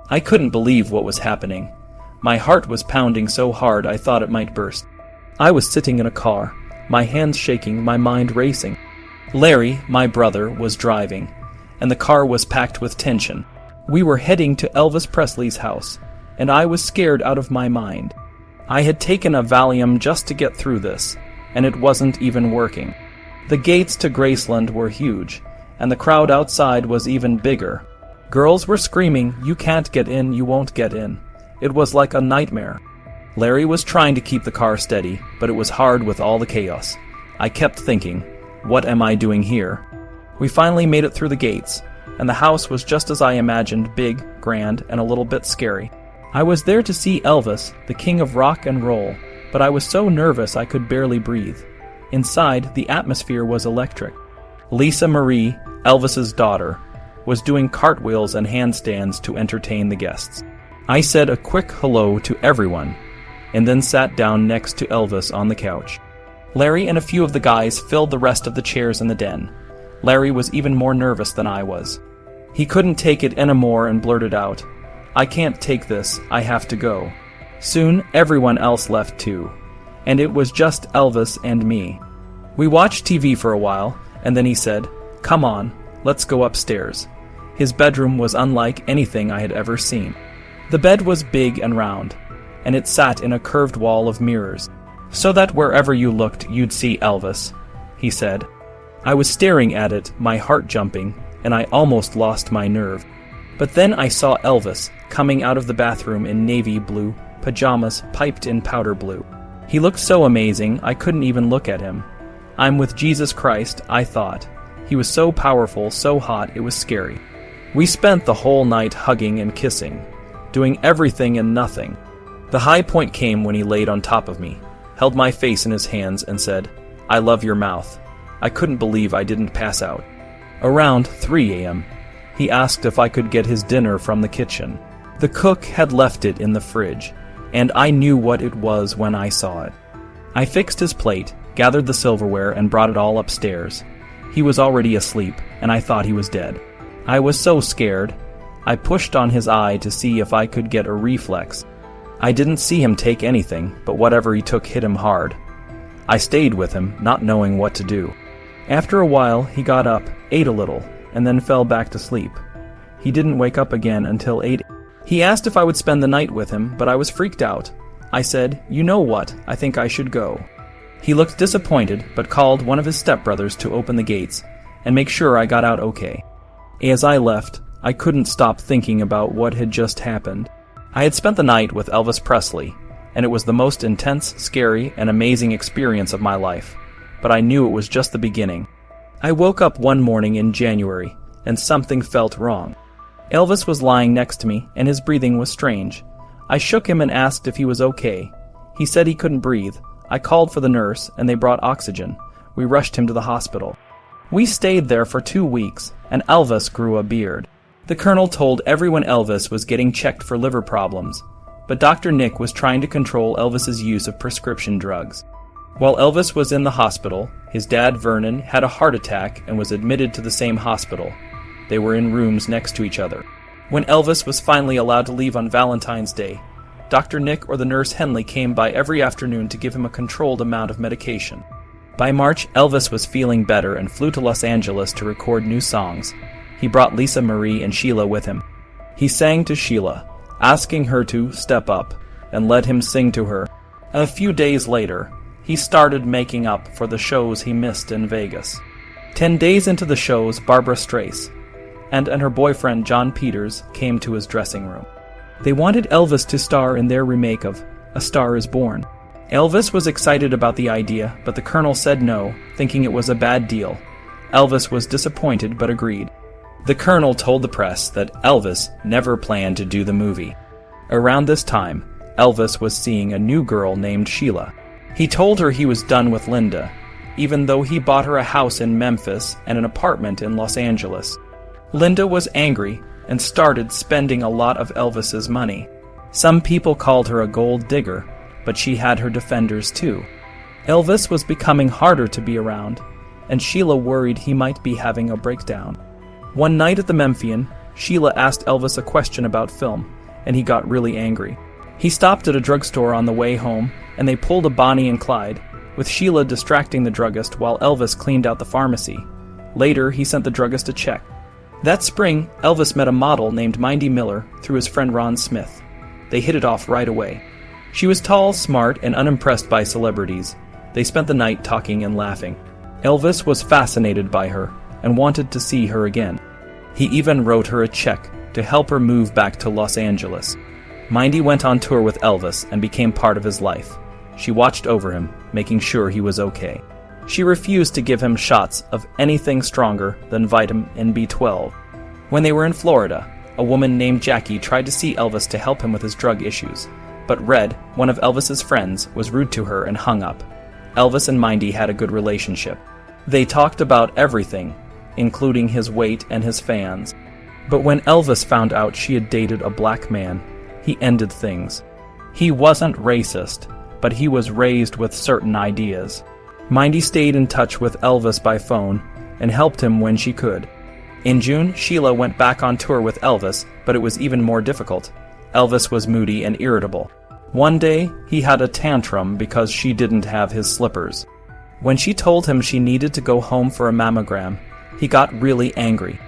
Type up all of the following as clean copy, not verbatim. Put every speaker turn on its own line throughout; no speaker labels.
I couldn't believe what was happening. My heart was pounding so hard I thought it might burst. I was sitting in a car, my hands shaking, my mind racing. Larry, my brother, was driving, and the car was packed with tension. We were heading to Elvis Presley's house, and I was scared out of my mind. I had taken a Valium just to get through this, and it wasn't even working. The gates to Graceland were huge, and the crowd outside was even bigger. Girls were screaming, "You can't get in, you won't get in." It was like a nightmare. Larry was trying to keep the car steady, but it was hard with all the chaos. I kept thinking, what am I doing here? We finally made it through the gates, and the house was just as I imagined, big, grand, and a little bit scary. I was there to see Elvis, the king of rock and roll, but I was so nervous I could barely breathe. Inside, the atmosphere was electric. Lisa Marie, Elvis's daughter, was doing cartwheels and handstands to entertain the guests. I said a quick hello to everyone, and then sat down next to Elvis on the couch. Larry and a few of the guys filled the rest of the chairs in the den. Larry was even more nervous than I was. He couldn't take it anymore and blurted out, "I can't take this, I have to go." Soon, everyone else left too, and it was just Elvis and me. We watched TV for a while, and then he said, "Come on, let's go upstairs." His bedroom was unlike anything I had ever seen. The bed was big and round, and it sat in a curved wall of mirrors, so that wherever you looked you'd see Elvis, he said. I was staring at it, my heart jumping, and I almost lost my nerve. But then I saw Elvis coming out of the bathroom in navy blue, pajamas piped in powder blue. He looked so amazing I couldn't even look at him. I'm with Jesus Christ, I thought. He was so powerful, so hot, it was scary. We spent the whole night hugging and kissing, doing everything and nothing. The high point came when he laid on top of me, held my face in his hands, and said, "I love your mouth." I couldn't believe I didn't pass out. Around 3 a.m., he asked if I could get his dinner from the kitchen. The cook had left it in the fridge, and I knew what it was when I saw it. I fixed his plate, gathered the silverware, and brought it all upstairs. He was already asleep, and I thought he was dead. I was so scared. I pushed on his eye to see if I could get a reflex. I didn't see him take anything, but whatever he took hit him hard. I stayed with him, not knowing what to do. After a while, he got up, ate a little, and then fell back to sleep. He didn't wake up again until 8. He asked if I would spend the night with him, but I was freaked out. I said, "You know what, I think I should go." He looked disappointed, but called one of his stepbrothers to open the gates and make sure I got out okay. As I left, I couldn't stop thinking about what had just happened. I had spent the night with Elvis Presley, and it was the most intense, scary, and amazing experience of my life, but I knew it was just the beginning. I woke up one morning in January, and something felt wrong. Elvis was lying next to me, and his breathing was strange. I shook him and asked if he was okay. He said he couldn't breathe. I called for the nurse, and they brought oxygen. We rushed him to the hospital. We stayed there for 2 weeks, and Elvis grew a beard. The colonel told everyone Elvis was getting checked for liver problems, but Dr. Nick was trying to control Elvis's use of prescription drugs. While Elvis was in the hospital, his dad Vernon had a heart attack and was admitted to the same hospital. They were in rooms next to each other. When Elvis was finally allowed to leave on Valentine's Day, Dr. Nick or the nurse Henley came by every afternoon to give him a controlled amount of medication. By March, Elvis was feeling better and flew to Los Angeles to record new songs. He brought Lisa Marie and Sheila with him. He sang to Sheila, asking her to step up, and let him sing to her. A few days later, he started making up for the shows he missed in Vegas. 10 days into the shows, Barbara Streisand and her boyfriend John Peters came to his dressing room. They wanted Elvis to star in their remake of A Star is Born. Elvis was excited about the idea, but the colonel said no, thinking it was a bad deal. Elvis was disappointed but agreed. The colonel told the press that Elvis never planned to do the movie. Around this time, Elvis was seeing a new girl named Sheila. He told her he was done with Linda, even though he bought her a house in Memphis and an apartment in Los Angeles. Linda was angry and started spending a lot of Elvis's money. Some people called her a gold digger, but she had her defenders too. Elvis was becoming harder to be around, and Sheila worried he might be having a breakdown. One night at the Memphian, Sheila asked Elvis a question about film, and he got really angry. He stopped at a drugstore on the way home, and they pulled a Bonnie and Clyde, with Sheila distracting the druggist while Elvis cleaned out the pharmacy. Later, he sent the druggist a check. That spring, Elvis met a model named Mindy Miller through his friend Ron Smith. They hit it off right away. She was tall, smart, and unimpressed by celebrities. They spent the night talking and laughing. Elvis was fascinated by her and wanted to see her again. He even wrote her a check to help her move back to Los Angeles. Mindy went on tour with Elvis and became part of his life. She watched over him, making sure he was okay. She refused to give him shots of anything stronger than vitamin B12. When they were in Florida, a woman named Jackie tried to see Elvis to help him with his drug issues, but Red, one of Elvis's friends, was rude to her and hung up. Elvis and Mindy had a good relationship. They talked about everything, including his weight and his fans. But when Elvis found out she had dated a black man, he ended things. He wasn't racist, but he was raised with certain ideas. Mindy stayed in touch with Elvis by phone and helped him when she could. In June, Sheila went back on tour with Elvis, but it was even more difficult. Elvis was moody and irritable. One day, he had a tantrum because she didn't have his slippers. When she told him she needed to go home for a mammogram, he got really angry.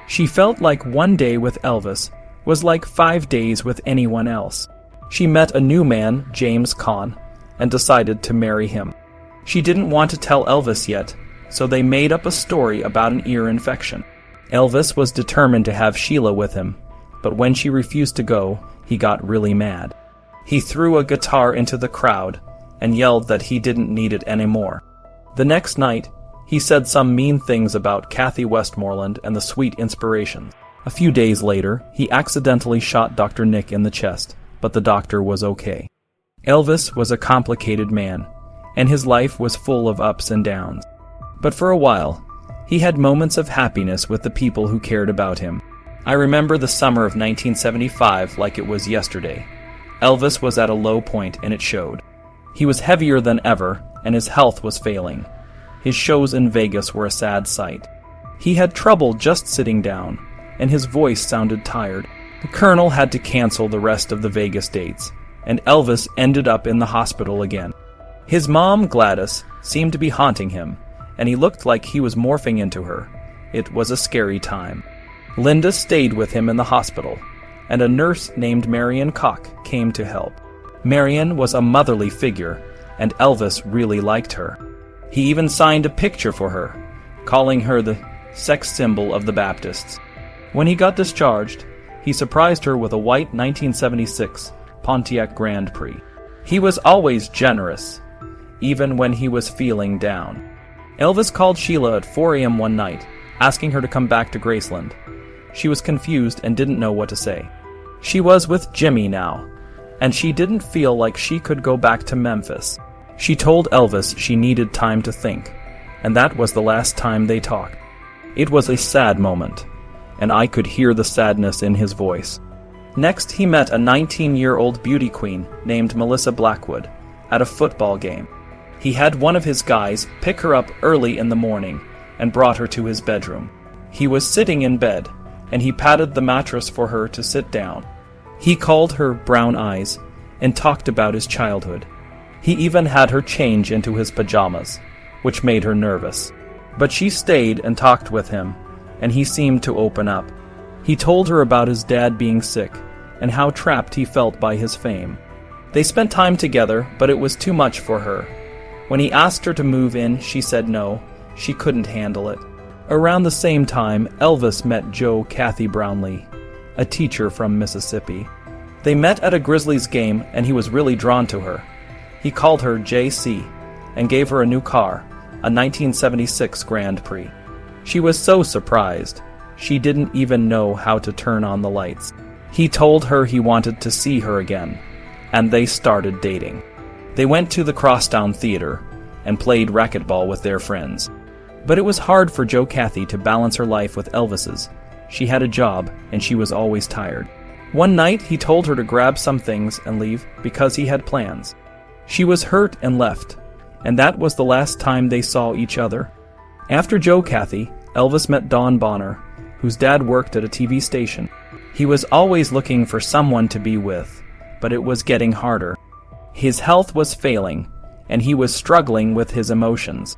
She felt like one day with Elvis was like 5 days with anyone else. She met a new man, James Caan, and decided to marry him. She didn't want to tell Elvis yet, so they made up a story about an ear infection. Elvis was determined to have Sheila with him, but when she refused to go, he got really mad. He threw a guitar into the crowd and yelled that he didn't need it anymore. The next night, he said some mean things about Kathy Westmoreland and the Sweet Inspirations. A few days later, he accidentally shot Dr. Nick in the chest, but the doctor was okay. Elvis was a complicated man, and his life was full of ups and downs. But for a while, he had moments of happiness with the people who cared about him. I remember the summer of 1975 like it was yesterday. Elvis was at a low point, and it showed. He was heavier than ever, and his health was failing. His shows in Vegas were a sad sight. He had trouble just sitting down, and his voice sounded tired. The Colonel had to cancel the rest of the Vegas dates, and Elvis ended up in the hospital again. His mom, Gladys, seemed to be haunting him, and he looked like he was morphing into her. It was a scary time. Linda stayed with him in the hospital, and a nurse named Marion Koch came to help. Marion was a motherly figure, and Elvis really liked her. He even signed a picture for her, calling her the sex symbol of the Baptists. When he got discharged, he surprised her with a white 1976 Pontiac Grand Prix. He was always generous, even when he was feeling down. Elvis called Sheila at 4 a.m. one night, asking her to come back to Graceland. She was confused and didn't know what to say. She was with Jimmy now, and she didn't feel like she could go back to Memphis. She told Elvis she needed time to think, and that was the last time they talked. It was a sad moment, and I could hear the sadness in his voice. Next, he met a 19-year-old beauty queen named Melissa Blackwood at a football game. He had one of his guys pick her up early in the morning and brought her to his bedroom. He was sitting in bed, and he patted the mattress for her to sit down. He called her Brown Eyes and talked about his childhood. He even had her change into his pajamas, which made her nervous. But she stayed and talked with him, and he seemed to open up. He told her about his dad being sick and how trapped he felt by his fame. They spent time together, but it was too much for her. When he asked her to move in, she said no, she couldn't handle it. Around the same time, Elvis met Jo Kathy Brownlee, a teacher from Mississippi. They met at a Grizzlies game, and he was really drawn to her. He called her JC and gave her a new car, a 1976 Grand Prix. She was so surprised. She didn't even know how to turn on the lights. He told her he wanted to see her again, and they started dating. They went to the Crosstown Theater and played racquetball with their friends. But it was hard for Jo Kathy to balance her life with Elvis's. She had a job, and she was always tired. One night, he told her to grab some things and leave because he had plans. She was hurt and left, and that was the last time they saw each other. After Jo Kathy, Elvis met Dawn Bonner, whose dad worked at a TV station. He was always looking for someone to be with, but it was getting harder. His health was failing, and he was struggling with his emotions.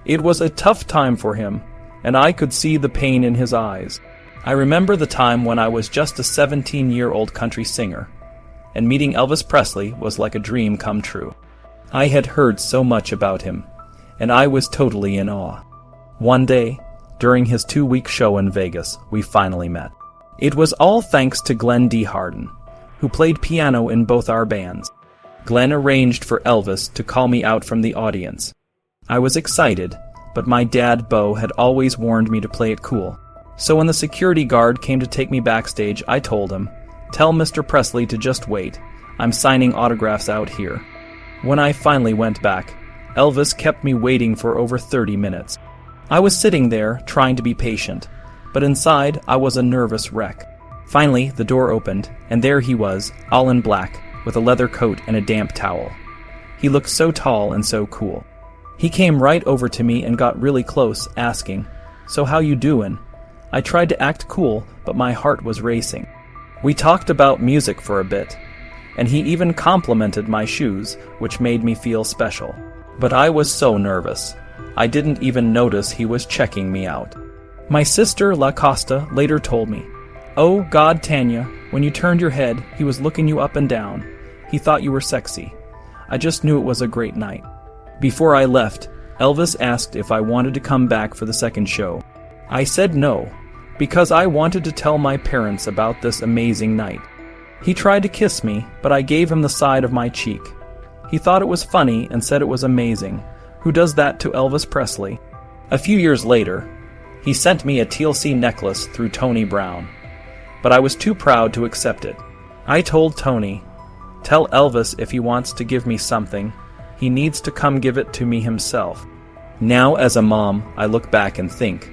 It was a tough time for him, and I could see the pain in his eyes. I remember the time when I was just a 17-year-old country singer, and meeting Elvis Presley was like a dream come true. I had heard so much about him, and I was totally in awe. One day, during his 2-week show in Vegas, we finally met. It was all thanks to Glenn D. Harden, who played piano in both our bands. Glenn arranged for Elvis to call me out from the audience. I was excited, but my dad, Bo, had always warned me to play it cool. So when the security guard came to take me backstage, I told him, "Tell Mr. Presley to just wait. I'm signing autographs out here." When I finally went back, Elvis kept me waiting for over 30 minutes. I was sitting there, trying to be patient, but inside I was a nervous wreck. Finally, the door opened, and there he was, all in black, with a leather coat and a damp towel. He looked so tall and so cool. He came right over to me and got really close, asking, "So how you doin'?" I tried to act cool, but my heart was racing. We talked about music for a bit, and he even complimented my shoes, which made me feel special. But I was so nervous. I didn't even notice he was checking me out. My sister, La Costa, later told me, "Oh, God, Tanya, when you turned your head, he was looking you up and down. He thought you were sexy. I just knew it was a great night." Before I left, Elvis asked if I wanted to come back for the second show. I said no, because I wanted to tell my parents about this amazing night. He tried to kiss me, but I gave him the side of my cheek. He thought it was funny and said it was amazing. Who does that to Elvis Presley? A few years later, he sent me a TLC necklace through Tony Brown, but I was too proud to accept it. I told Tony, "Tell Elvis if he wants to give me something, he needs to come give it to me himself." Now as a mom, I look back and think,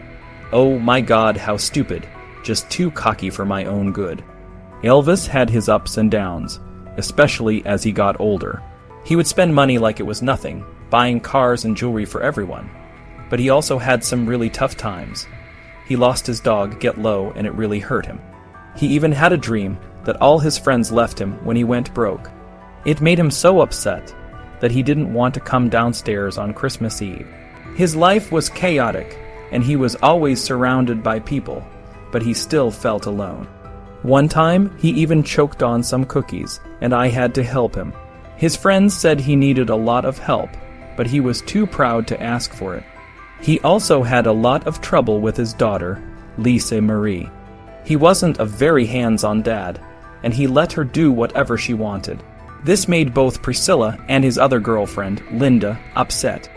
oh my God, how stupid, just too cocky for my own good. Elvis had his ups and downs, especially as he got older. He would spend money like it was nothing, buying cars and jewelry for everyone. But he also had some really tough times. He lost his dog, Get Low, and it really hurt him. He even had a dream that all his friends left him when he went broke. It made him so upset that he didn't want to come downstairs on Christmas Eve. His life was chaotic, and he was always surrounded by people, but he still felt alone. One time, he even choked on some cookies, and I had to help him. His friends said he needed a lot of help, but he was too proud to ask for it. He also had a lot of trouble with his daughter, Lisa Marie. He wasn't a very hands-on dad, and he let her do whatever she wanted. This made both Priscilla and his other girlfriend, Linda, upset.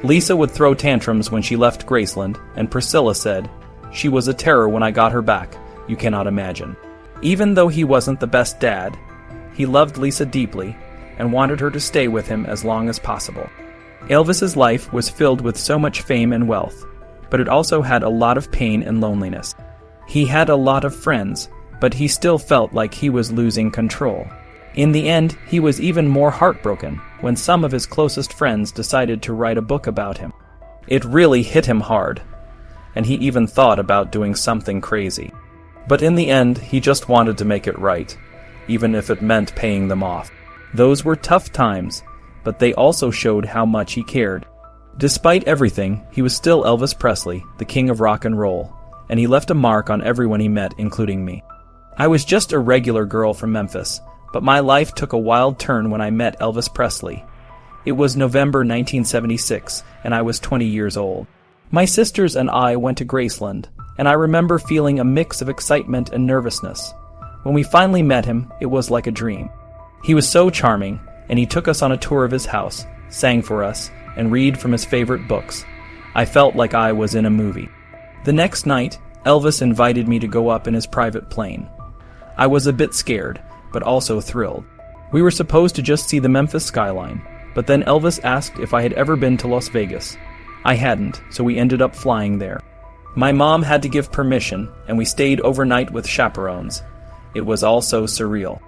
Lisa would throw tantrums when she left Graceland, and Priscilla said, "She was a terror when I got her back, you cannot imagine." Even though he wasn't the best dad, he loved Lisa deeply and wanted her to stay with him as long as possible. Elvis's life was filled with so much fame and wealth, but it also had a lot of pain and loneliness. He had a lot of friends, but he still felt like he was losing control. In the end, he was even more heartbroken when some of his closest friends decided to write a book about him. It really hit him hard, and he even thought about doing something crazy. But in the end, he just wanted to make it right, even if it meant paying them off. Those were tough times, but they also showed how much he cared. Despite everything, he was still Elvis Presley, the king of rock and roll, and he left a mark on everyone he met, including me. I was just a regular girl from Memphis, but my life took a wild turn when I met Elvis Presley. It was November 1976, and I was 20 years old. My sisters and I went to Graceland, and I remember feeling a mix of excitement and nervousness. When we finally met him, it was like a dream. He was so charming, and he took us on a tour of his house, sang for us, and read from his favorite books. I felt like I was in a movie. The next night, Elvis invited me to go up in his private plane. I was a bit scared, but also thrilled. We were supposed to just see the Memphis skyline, but then Elvis asked if I had ever been to Las Vegas. I hadn't, so we ended up flying there. My mom had to give permission, and we stayed overnight with chaperones. It was all so surreal.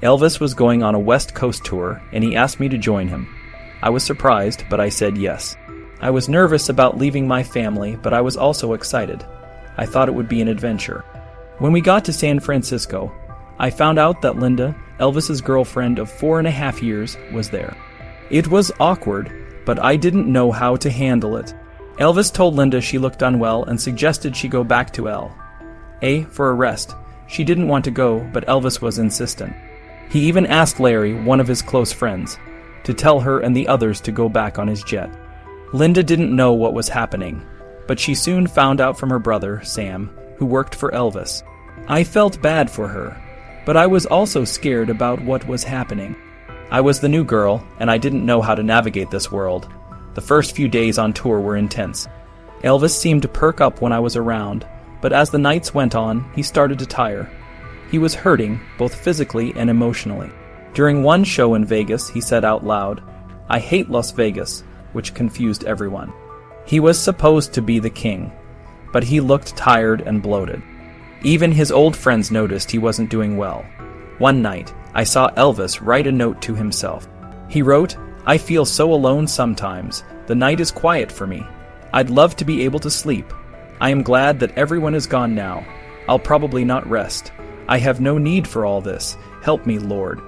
Elvis was going on a West Coast tour, and he asked me to join him. I was surprised, but I said yes. I was nervous about leaving my family, but I was also excited. I thought it would be an adventure. When we got to San Francisco, I found out that Linda, Elvis's girlfriend of 4.5 years, was there. It was awkward, but I didn't know how to handle it. Elvis told Linda she looked unwell and suggested she go back to L.A. for a rest. She didn't want to go, but Elvis was insistent. He even asked Larry, one of his close friends, to tell her and the others to go back on his jet. Linda didn't know what was happening, but she soon found out from her brother, Sam, who worked for Elvis. I felt bad for her, but I was also scared about what was happening. I was the new girl, and I didn't know how to navigate this world. The first few days on tour were intense. Elvis seemed to perk up when I was around, but as the nights went on, he started to tire. He was hurting, both physically and emotionally. During one show in Vegas, he said out loud, "I hate Las Vegas," which confused everyone. He was supposed to be the king, but he looked tired and bloated. Even his old friends noticed he wasn't doing well. One night, I saw Elvis write a note to himself. He wrote, "I feel so alone sometimes. The night is quiet for me. I'd love to be able to sleep. I am glad that everyone is gone now. I'll probably not rest. I have no need for all this. Help me, Lord."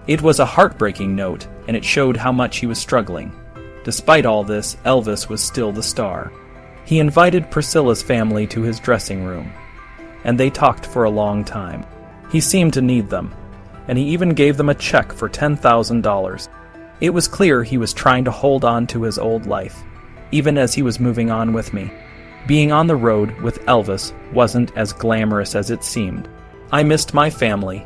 It was a heartbreaking note, and it showed how much he was struggling. Despite all this, Elvis was still the star. He invited Priscilla's family to his dressing room, and they talked for a long time. He seemed to need them, and he even gave them a check for $10,000. It was clear he was trying to hold on to his old life, even as he was moving on with me. Being on the road with Elvis wasn't as glamorous as it seemed. I missed my family,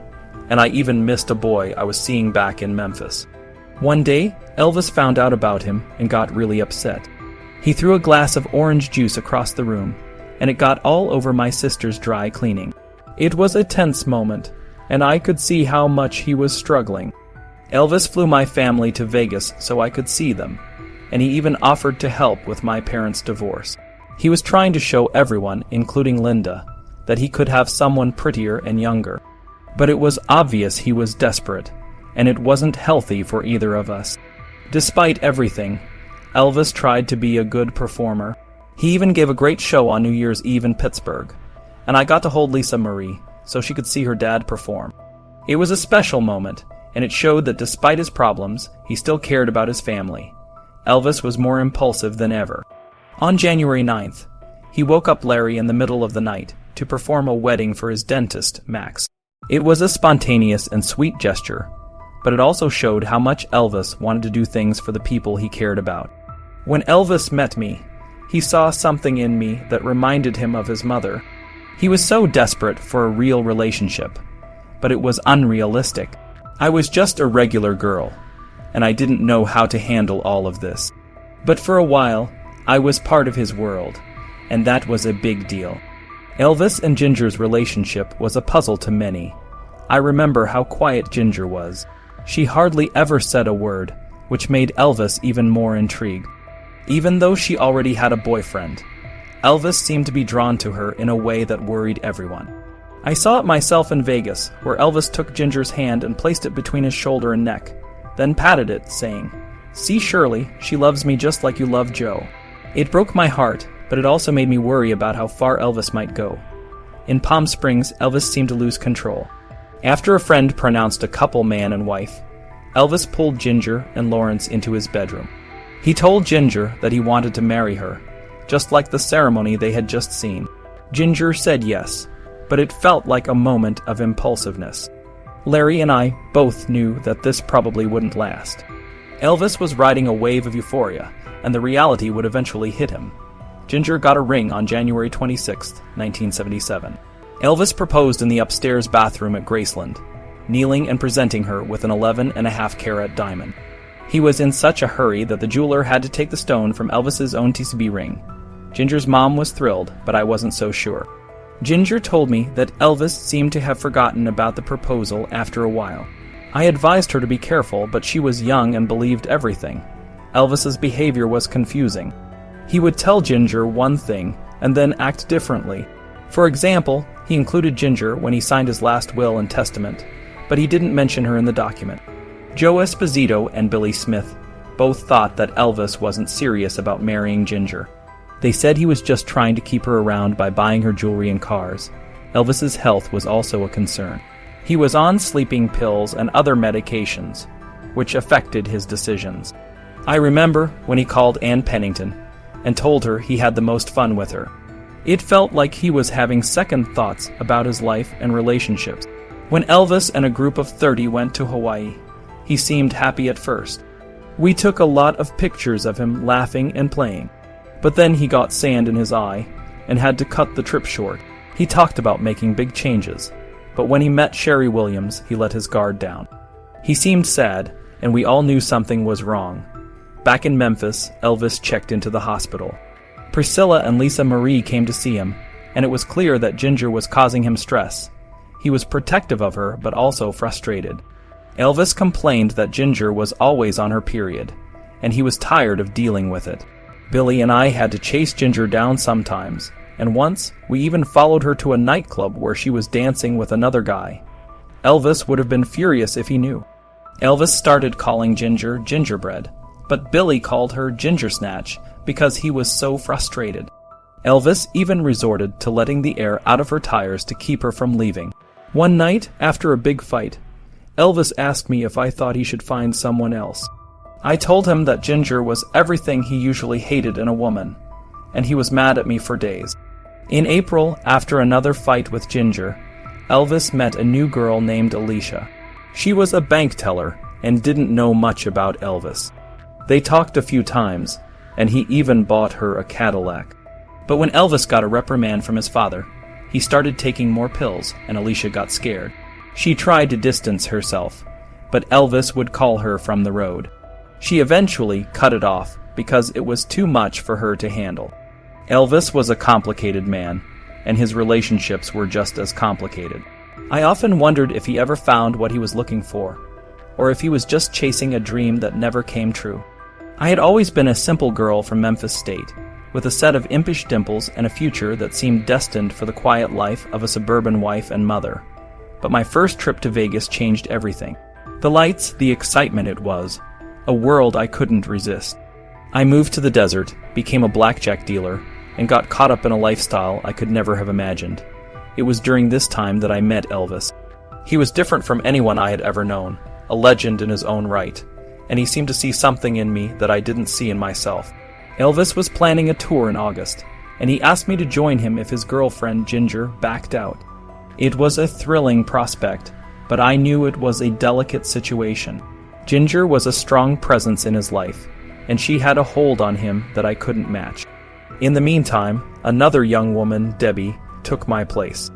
and I even missed a boy I was seeing back in Memphis. One day, Elvis found out about him and got really upset. He threw a glass of orange juice across the room, and it got all over my sister's dry cleaning. It was a tense moment, and I could see how much he was struggling. Elvis flew my family to Vegas so I could see them, and he even offered to help with my parents' divorce. He was trying to show everyone, including Linda, that he could have someone prettier and younger. But it was obvious he was desperate, and it wasn't healthy for either of us. Despite everything, Elvis tried to be a good performer. He even gave a great show on New Year's Eve in Pittsburgh, and I got to hold Lisa Marie so she could see her dad perform. It was a special moment, and it showed that despite his problems, he still cared about his family. Elvis was more impulsive than ever. On January 9th, he woke up Larry in the middle of the night to perform a wedding for his dentist, Max. It was a spontaneous and sweet gesture, but it also showed how much Elvis wanted to do things for the people he cared about. When Elvis met me, he saw something in me that reminded him of his mother. He was so desperate for a real relationship, but it was unrealistic. I was just a regular girl, and I didn't know how to handle all of this. But for a while, I was part of his world, and that was a big deal. Elvis and Ginger's relationship was a puzzle to many. I remember how quiet Ginger was. She hardly ever said a word, which made Elvis even more intrigued. Even though she already had a boyfriend, Elvis seemed to be drawn to her in a way that worried everyone. I saw it myself in Vegas, where Elvis took Ginger's hand and placed it between his shoulder and neck, then patted it, saying, "See Shirley, she loves me just like you love Joe." It broke my heart, but it also made me worry about how far Elvis might go. In Palm Springs, Elvis seemed to lose control. After a friend pronounced a couple man and wife, Elvis pulled Ginger and Lawrence into his bedroom. He told Ginger that he wanted to marry her, just like the ceremony they had just seen. Ginger said yes, but it felt like a moment of impulsiveness. Larry and I both knew that this probably wouldn't last. Elvis was riding a wave of euphoria, and the reality would eventually hit him. Ginger got a ring on January 26, 1977. Elvis proposed in the upstairs bathroom at Graceland, kneeling and presenting her with an 11.5-carat diamond. He was in such a hurry that the jeweler had to take the stone from Elvis's own TCB ring. Ginger's mom was thrilled, but I wasn't so sure. Ginger told me that Elvis seemed to have forgotten about the proposal after a while. I advised her to be careful, but she was young and believed everything. Elvis's behavior was confusing. He would tell Ginger one thing and then act differently. For example, he included Ginger when he signed his last will and testament, but he didn't mention her in the document. Joe Esposito and Billy Smith both thought that Elvis wasn't serious about marrying Ginger. They said he was just trying to keep her around by buying her jewelry and cars, Elvis's health was also a concern. He was on sleeping pills and other medications, which affected his decisions. I remember when he called Ann Pennington and told her he had the most fun with her. It felt like he was having second thoughts about his life and relationships. When Elvis and a group of 30 went to Hawaii, he seemed happy at first. We took a lot of pictures of him laughing and playing. But then he got sand in his eye and had to cut the trip short. He talked about making big changes, but when he met Sherry Williams, he let his guard down. He seemed sad, and we all knew something was wrong. Back in Memphis, Elvis checked into the hospital. Priscilla and Lisa Marie came to see him, and it was clear that Ginger was causing him stress. He was protective of her, but also frustrated. Elvis complained that Ginger was always on her period, and he was tired of dealing with it. Billy and I had to chase Ginger down sometimes, and once we even followed her to a nightclub where she was dancing with another guy. Elvis would have been furious if he knew. Elvis started calling Ginger Gingerbread, but Billy called her Ginger Snatch because he was so frustrated. Elvis even resorted to letting the air out of her tires to keep her from leaving. One night, after a big fight, Elvis asked me if I thought he should find someone else. I told him that Ginger was everything he usually hated in a woman, and he was mad at me for days. In April, after another fight with Ginger, Elvis met a new girl named Alicia. She was a bank teller and didn't know much about Elvis. They talked a few times, and he even bought her a Cadillac. But when Elvis got a reprimand from his father, he started taking more pills, and Alicia got scared. She tried to distance herself, but Elvis would call her from the road. She eventually cut it off because it was too much for her to handle. Elvis was a complicated man, and his relationships were just as complicated. I often wondered if he ever found what he was looking for, or if he was just chasing a dream that never came true. I had always been a simple girl from Memphis State, with a set of impish dimples and a future that seemed destined for the quiet life of a suburban wife and mother. But my first trip to Vegas changed everything. The lights, the excitement it was, a world I couldn't resist. I moved to the desert, became a blackjack dealer, and got caught up in a lifestyle I could never have imagined. It was during this time that I met Elvis. He was different from anyone I had ever known, a legend in his own right, and he seemed to see something in me that I didn't see in myself. Elvis was planning a tour in August, and he asked me to join him if his girlfriend, Ginger, backed out. It was a thrilling prospect, but I knew it was a delicate situation. Ginger was a strong presence in his life, and she had a hold on him that I couldn't match. In the meantime, another young woman, Debbie, took my place.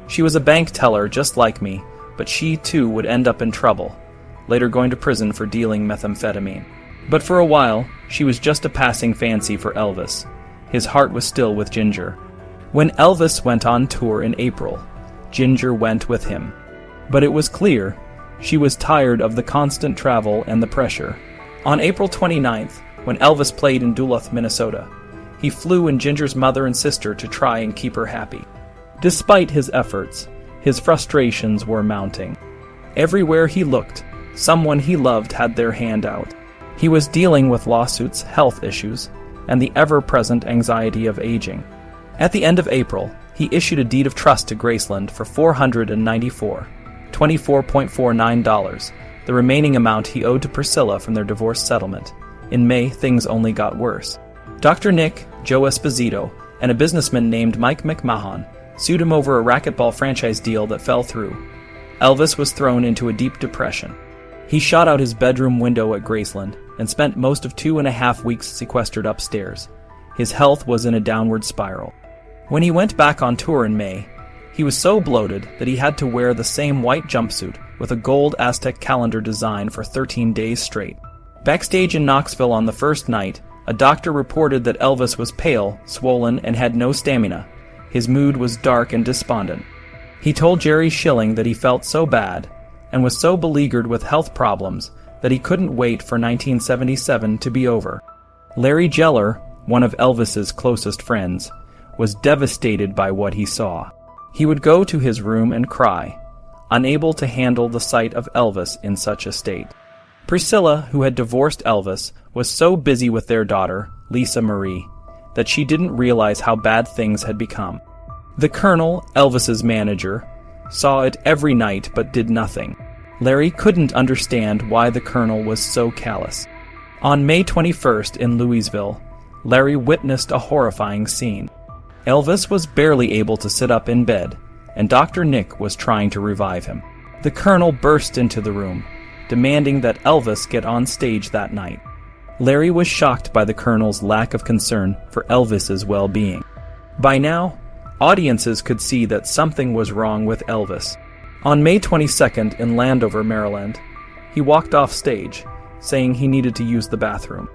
She was a bank teller just like me, but she too would end up in trouble, later going to prison for dealing methamphetamine. But for a while, she was just a passing fancy for Elvis. His heart was still with Ginger. When Elvis went on tour in April, Ginger went with him. But it was clear she was tired of the constant travel and the pressure. On April 29th, when Elvis played in Duluth, Minnesota, he flew in Ginger's mother and sister to try and keep her happy. Despite his efforts, his frustrations were mounting. Everywhere he looked, someone he loved had their hand out. He was dealing with lawsuits, health issues, and the ever-present anxiety of aging. At the end of April, he issued a deed of trust to Graceland for $24.49, the remaining amount he owed to Priscilla from their divorce settlement. In May, things only got worse. Dr. Nick, Joe Esposito, and a businessman named Mike McMahon sued him over a racquetball franchise deal that fell through. Elvis was thrown into a deep depression. He shot out his bedroom window at Graceland and spent most of 2.5 weeks sequestered upstairs. His health was in a downward spiral. When he went back on tour in May, he was so bloated that he had to wear the same white jumpsuit with a gold Aztec calendar design for 13 days straight. Backstage in Knoxville on the first night, a doctor reported that Elvis was pale, swollen, and had no stamina. His mood was dark and despondent. He told Jerry Schilling that he felt so bad and was so beleaguered with health problems that he couldn't wait for 1977 to be over. Larry Geller, one of Elvis's closest friends, was devastated by what he saw. He would go to his room and cry, unable to handle the sight of Elvis in such a state. Priscilla, who had divorced Elvis, was so busy with their daughter, Lisa Marie, that she didn't realize how bad things had become. The Colonel, Elvis's manager, saw it every night but did nothing. Larry couldn't understand why the Colonel was so callous. On May 21st in Louisville, Larry witnessed a horrifying scene. Elvis was barely able to sit up in bed, and Dr. Nick was trying to revive him. The Colonel burst into the room, demanding that Elvis get on stage that night. Larry was shocked by the Colonel's lack of concern for Elvis's well-being. By now, audiences could see that something was wrong with Elvis. On May 22nd in Landover, Maryland, he walked off stage, saying he needed to use the bathroom.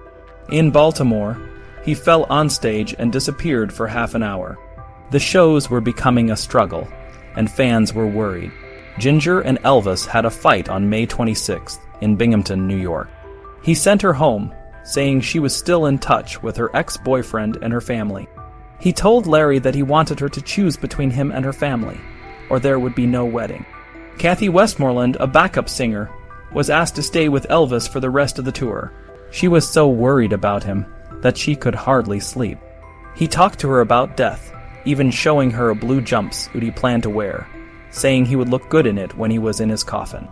In Baltimore, he fell on stage and disappeared for half an hour. The shows were becoming a struggle, and fans were worried. Ginger and Elvis had a fight on May 26th in Binghamton, New York. He sent her home, saying she was still in touch with her ex-boyfriend and her family. He told Larry that he wanted her to choose between him and her family, or there would be no wedding. Kathy Westmoreland, a backup singer, was asked to stay with Elvis for the rest of the tour. She was so worried about him that she could hardly sleep. He talked to her about death, even showing her a blue jumpsuit he planned to wear, saying he would look good in it when he was in his coffin.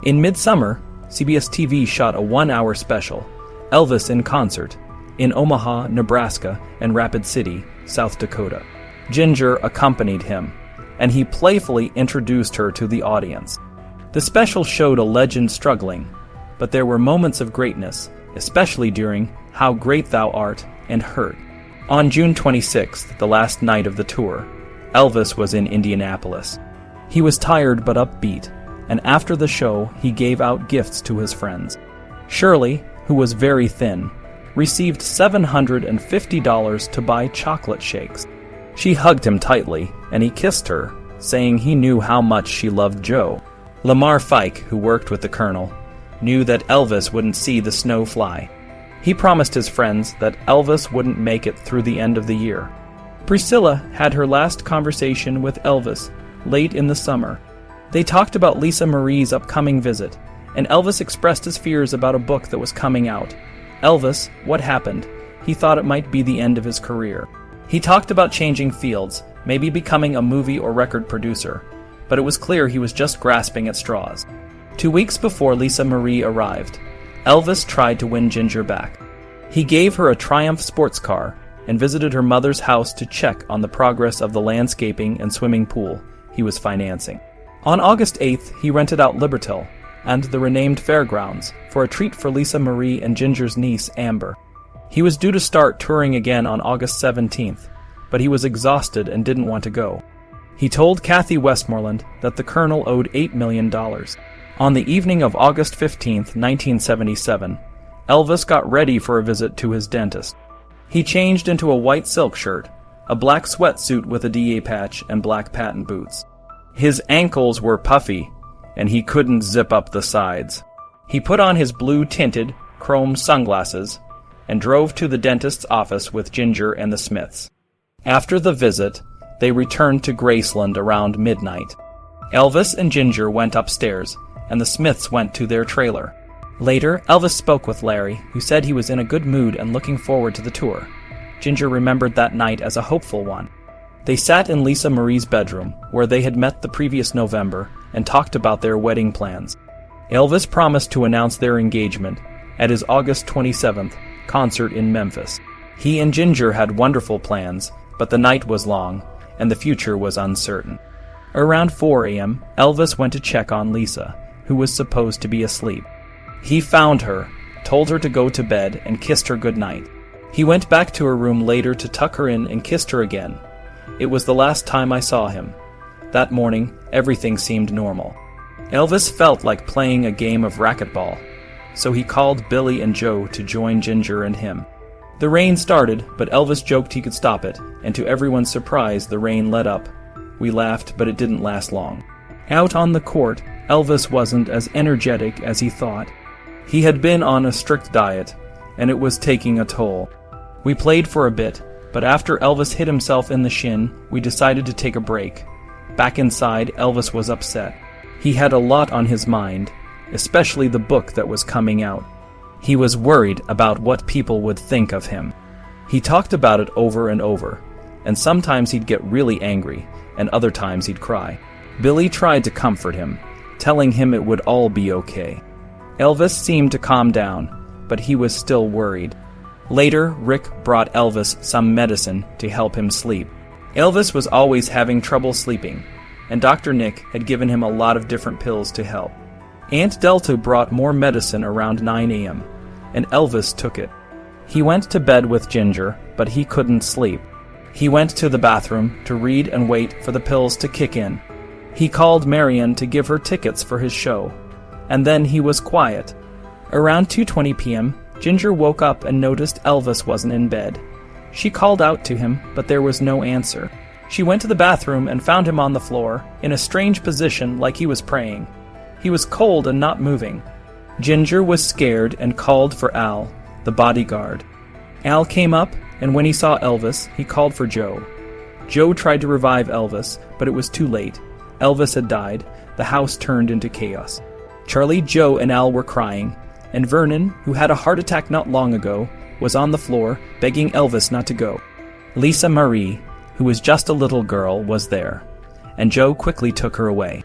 In midsummer, CBS TV shot a 1-hour special, Elvis in Concert, in Omaha, Nebraska, and Rapid City, South Dakota. Ginger accompanied him, and he playfully introduced her to the audience. The special showed a legend struggling, but there were moments of greatness, especially during How Great Thou Art and Hurt. On June 26th, the last night of the tour, Elvis was in Indianapolis. He was tired but upbeat, and after the show, he gave out gifts to his friends. Shirley, who was very thin, received $750 to buy chocolate shakes. She hugged him tightly, and he kissed her, saying he knew how much she loved Joe. Lamar Fike, who worked with the Colonel, knew that Elvis wouldn't see the snow fly. He promised his friends that Elvis wouldn't make it through the end of the year. Priscilla had her last conversation with Elvis late in the summer. They talked about Lisa Marie's upcoming visit, and Elvis expressed his fears about a book that was coming out. Elvis, what happened? He thought it might be the end of his career. He talked about changing fields, maybe becoming a movie or record producer, but it was clear he was just grasping at straws. 2 weeks before Lisa Marie arrived, Elvis tried to win Ginger back. He gave her a Triumph sports car and visited her mother's house to check on the progress of the landscaping and swimming pool he was financing. On August 8th, he rented out Libertyville and the renamed fairgrounds for a treat for Lisa Marie and Ginger's niece, Amber. He was due to start touring again on August 17th, but he was exhausted and didn't want to go. He told Kathy Westmoreland that the Colonel owed $8 million. On the evening of August 15th, 1977, Elvis got ready for a visit to his dentist. He changed into a white silk shirt, a black sweatsuit with a DA patch, and black patent boots. His ankles were puffy, and he couldn't zip up the sides. He put on his blue-tinted, chrome sunglasses and drove to the dentist's office with Ginger and the Smiths. After the visit, they returned to Graceland around midnight. Elvis and Ginger went upstairs, and the Smiths went to their trailer. Later, Elvis spoke with Larry, who said he was in a good mood and looking forward to the tour. Ginger remembered that night as a hopeful one. They sat in Lisa Marie's bedroom, where they had met the previous November, and talked about their wedding plans. Elvis promised to announce their engagement at his August 27th concert in Memphis. He and Ginger had wonderful plans, but the night was long, and the future was uncertain. Around 4 a.m., Elvis went to check on Lisa, who was supposed to be asleep. He found her, told her to go to bed, and kissed her goodnight. He went back to her room later to tuck her in and kissed her again. It was the last time I saw him. That morning, everything seemed normal. Elvis felt like playing a game of racquetball, so he called Billy and Joe to join Ginger and him. The rain started, but Elvis joked he could stop it, and to everyone's surprise, the rain let up. We laughed, but it didn't last long. Out on the court, Elvis wasn't as energetic as he thought. He had been on a strict diet, and it was taking a toll. We played for a bit, but after Elvis hit himself in the shin, we decided to take a break. Back inside, Elvis was upset. He had a lot on his mind, especially the book that was coming out. He was worried about what people would think of him. He talked about it over and over, and sometimes he'd get really angry, and other times he'd cry. Billy tried to comfort him, telling him it would all be okay. Elvis seemed to calm down, but he was still worried. Later, Rick brought Elvis some medicine to help him sleep. Elvis was always having trouble sleeping, and Dr. Nick had given him a lot of different pills to help. Aunt Delta brought more medicine around 9 a.m., and Elvis took it. He went to bed with Ginger, but he couldn't sleep. He went to the bathroom to read and wait for the pills to kick in. He called Marion to give her tickets for his show, and then he was quiet. Around 2:20 p.m., Ginger woke up and noticed Elvis wasn't in bed. She called out to him, but there was no answer. She went to the bathroom and found him on the floor, in a strange position like he was praying. He was cold and not moving. Ginger was scared and called for Al, the bodyguard. Al came up, and when he saw Elvis, he called for Joe. Joe tried to revive Elvis, but it was too late. Elvis had died. The house turned into chaos. Charlie, Joe, and Al were crying, and Vernon, who had a heart attack not long ago, was on the floor, begging Elvis not to go. Lisa Marie, who was just a little girl, was there, and Joe quickly took her away.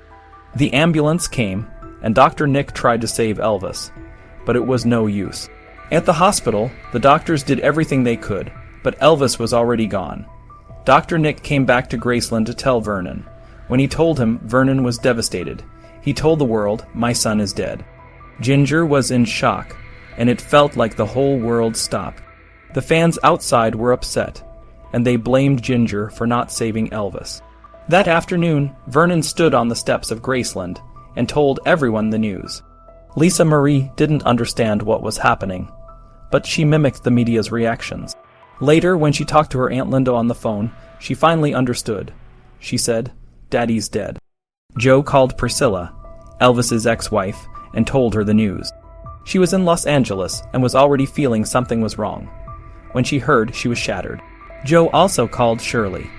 The ambulance came, and Dr. Nick tried to save Elvis, but it was no use. At the hospital, the doctors did everything they could, but Elvis was already gone. Dr. Nick came back to Graceland to tell Vernon. When he told him, Vernon was devastated. He told the world, "My son is dead." Ginger was in shock, and it felt like the whole world stopped. The fans outside were upset, and they blamed Ginger for not saving Elvis. That afternoon, Vernon stood on the steps of Graceland and told everyone the news. Lisa Marie didn't understand what was happening, but she mimicked the media's reactions. Later, when she talked to her Aunt Linda on the phone, she finally understood. She said, "Daddy's dead." Joe called Priscilla, Elvis's ex-wife, and told her the news. She was in Los Angeles and was already feeling something was wrong. When she heard, she was shattered. Joe also called Shirley,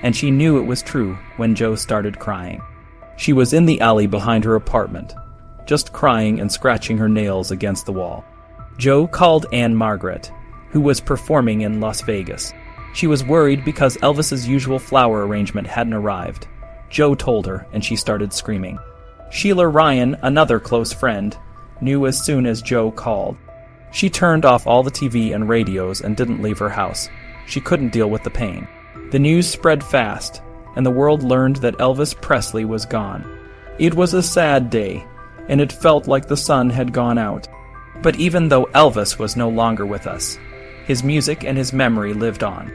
and she knew it was true when Joe started crying. She was in the alley behind her apartment, just crying and scratching her nails against the wall. Joe called Anne Margaret, who was performing in Las Vegas. She was worried because Elvis's usual flower arrangement hadn't arrived. Joe told her, and she started screaming. Sheila Ryan, another close friend, knew as soon as Joe called. She turned off all the TV and radios and didn't leave her house. She couldn't deal with the pain. The news spread fast, and the world learned that Elvis Presley was gone. It was a sad day, and it felt like the sun had gone out. But even though Elvis was no longer with us, his music and his memory lived on.